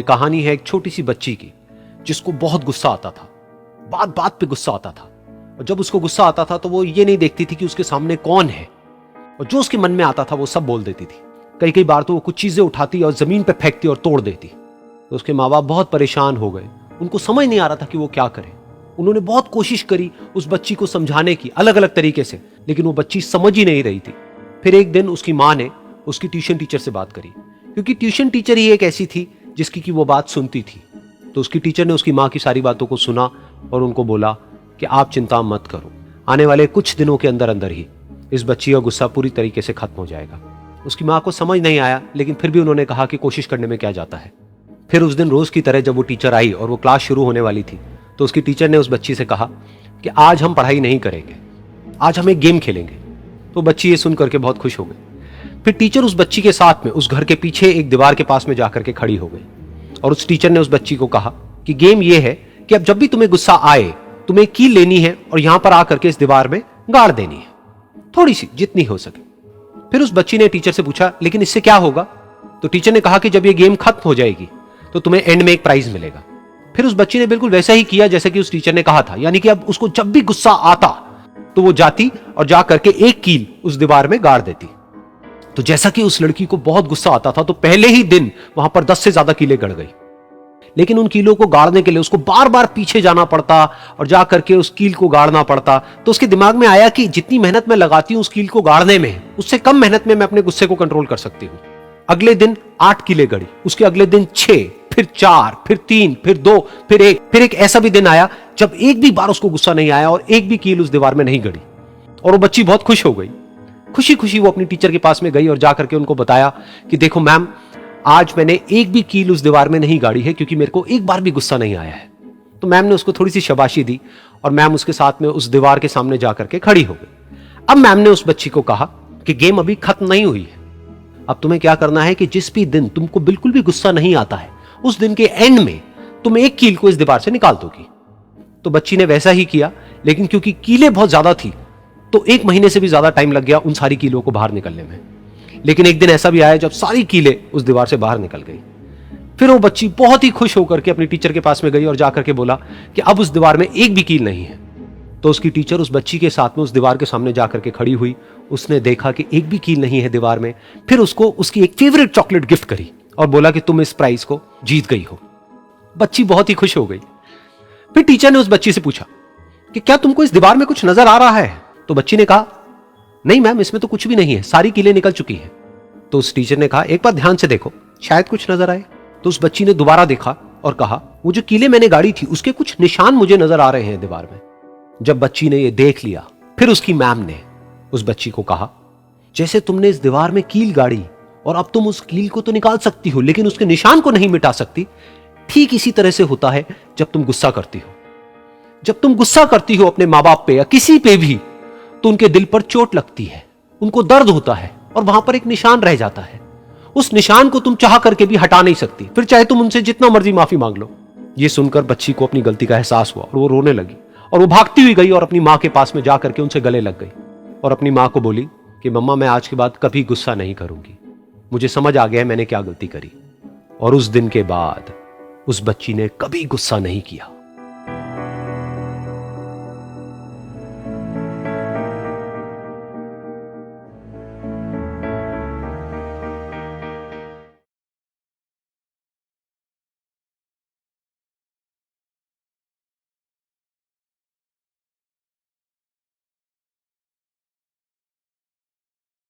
कहानी है एक छोटी सी बच्ची की जिसको बहुत गुस्सा आता था, बात बात पे गुस्सा आता था। और जब उसको गुस्सा आता था तो वो ये नहीं देखती थी कि उसके सामने कौन है, और जो उसके मन में आता था वो सब बोल देती थी। कई कई बार तो वो कुछ चीजें उठाती और जमीन पे फेंकती और तोड़ देती। तो उसके माँ बाप बहुत परेशान हो गए, उनको समझ नहीं आ रहा था कि वो क्या करे। उन्होंने बहुत कोशिश करी उस बच्ची को समझाने की अलग अलग तरीके से, लेकिन वो बच्ची समझ ही नहीं रही थी। फिर एक दिन उसकी माँ ने उसकी ट्यूशन टीचर से बात करी, क्योंकि ट्यूशन टीचर ही एक ऐसी थी जिसकी कि वो बात सुनती थी। तो उसकी टीचर ने उसकी माँ की सारी बातों को सुना और उनको बोला कि आप चिंता मत करो, आने वाले कुछ दिनों के अंदर अंदर ही इस बच्ची का गुस्सा पूरी तरीके से खत्म हो जाएगा। उसकी माँ को समझ नहीं आया, लेकिन फिर भी उन्होंने कहा कि कोशिश करने में क्या जाता है। फिर उस दिन रोज की तरह जब वो टीचर आई और वो क्लास शुरू होने वाली थी, तो उसकी टीचर ने उस बच्ची से कहा कि आज हम पढ़ाई नहीं करेंगे, आज हम एक गेम खेलेंगे। तो बच्ची ये सुन करके बहुत खुश हो गई। फिर टीचर उस बच्ची के साथ में उस घर के पीछे एक दीवार के पास में जाकर के खड़ी हो गई, और उस टीचर ने उस बच्ची को कहा कि गेम ये है कि अब जब भी तुम्हें गुस्सा आए, तुम्हें कील लेनी है और यहां पर आकर के इस दीवार में गाड़ देनी है, थोड़ी सी, जितनी हो सके। फिर उस बच्ची ने टीचर से पूछा, लेकिन इससे क्या होगा? तो टीचर ने कहा कि जब ये गेम खत्म हो जाएगी तो तुम्हें एंड में एक प्राइज मिलेगा। फिर उस बच्ची ने बिल्कुल वैसा ही किया जैसे कि उस टीचर ने कहा था, यानी कि अब उसको जब भी गुस्सा आता तो वो जाती और जा करके एक कील उस दीवार में गाड़ देती। तो जैसा कि उस लड़की को बहुत गुस्सा आता था, तो पहले ही दिन वहां पर 10 से ज्यादा कीलें गड़ गई। लेकिन उन कीलों को गाड़ने के लिए उसको बार बार पीछे जाना पड़ता और जा करके उस कील को गाड़ना पड़ता। तो उसके दिमाग में आया कि जितनी मेहनत मैं लगाती हूं उस कील को गाड़ने में, उससे कम मेहनत में मैं अपने गुस्से को कंट्रोल कर सकती हूं। अगले दिन 8 कीलें गड़ी, उसके अगले दिन 6, फिर 4, फिर 3, फिर 2, फिर 1। फिर एक ऐसा भी दिन आया जब एक भी बार उसको गुस्सा नहीं आया और एक भी कील उस दीवार में नहीं गड़ी, और वो बच्ची बहुत खुश हो गई। खुशी खुशी वो अपनी टीचर के पास में गई और जाकर के उनको बताया कि देखो मैम, आज मैंने एक भी कील उस दीवार में नहीं गाड़ी है, क्योंकि मेरे को एक बार भी गुस्सा नहीं आया है। तो मैम ने उसको थोड़ी सी शाबाशी दी और मैम उसके साथ में उस दीवार के सामने जाकर के खड़ी हो गई। अब मैम ने उस बच्ची को कहा कि गेम अभी खत्म नहीं हुई है, अब तुम्हें क्या करना है कि जिस भी दिन तुमको बिल्कुल भी गुस्सा नहीं आता है, उस दिन के एंड में तुम एक कील को इस दीवार से निकाल दोगी। तो बच्ची ने वैसा ही किया, लेकिन क्योंकि कीलें बहुत ज्यादा थी तो 1 महीने से भी ज्यादा टाइम लग गया उन सारी कीलों को बाहर निकलने में। लेकिन एक दिन ऐसा भी आया जब सारी कीलें उस दीवार से बाहर निकल गई। फिर वो बच्ची बहुत ही खुश होकर के अपनी टीचर के पास में गई और जाकर के बोला कि अब उस दीवार में एक भी कील नहीं है। तो उसकी टीचर उस बच्ची के साथ में उस दीवार के सामने जाकर के खड़ी हुई। उसने देखा कि एक भी कील नहीं है दीवार में। फिर उसको उसकी एक फेवरेट चॉकलेट गिफ्ट करी और बोला कि तुम इस प्राइज को जीत गई हो। बच्ची बहुत ही खुश हो गई। फिर टीचर ने उस बच्ची से पूछा कि क्या तुमको इस दीवार में कुछ नजर आ रहा है? तो बच्ची ने कहा, नहीं मैम, इसमें तो कुछ भी नहीं है, सारी कीलें निकल चुकी हैं। तो उस टीचर ने कहा, एक बार ध्यान से देखो, शायद कुछ नजर आए। तो उस बच्ची ने दोबारा देखा और कहा, वो जो कीलें मैंने गाड़ी थी उसके कुछ निशान मुझे नजर आ रहे हैं दीवार में। जब बच्ची ने ये देख लिया, फिर उसकी मैम ने उस बच्ची को कहा, जैसे तुमने इस दीवार में कील गाड़ी और अब तुम उस कील को तो निकाल सकती हो लेकिन उसके निशान को नहीं मिटा सकती, ठीक इसी तरह से होता है जब तुम गुस्सा करती हो। जब तुम गुस्सा करती हो अपने माँ बाप पे या किसी पे भी, तो उनके दिल पर चोट लगती है, उनको दर्द होता है और वहां पर एक निशान रह जाता है। उस निशान को तुम चाह करके भी हटा नहीं सकती, फिर चाहे तुम उनसे जितना मर्जी माफी मांग लो। ये सुनकर बच्ची को अपनी गलती का एहसास हुआ और वो रोने लगी और वो भागती हुई गई और अपनी माँ के पास में जाकर के उनसे गले लग गई और अपनी माँ को बोली कि मम्मा, मैं आज के बाद कभी गुस्सा नहीं करूंगी, मुझे समझ आ गया है मैंने क्या गलती करी। और उस दिन के बाद उस बच्ची ने कभी गुस्सा नहीं किया।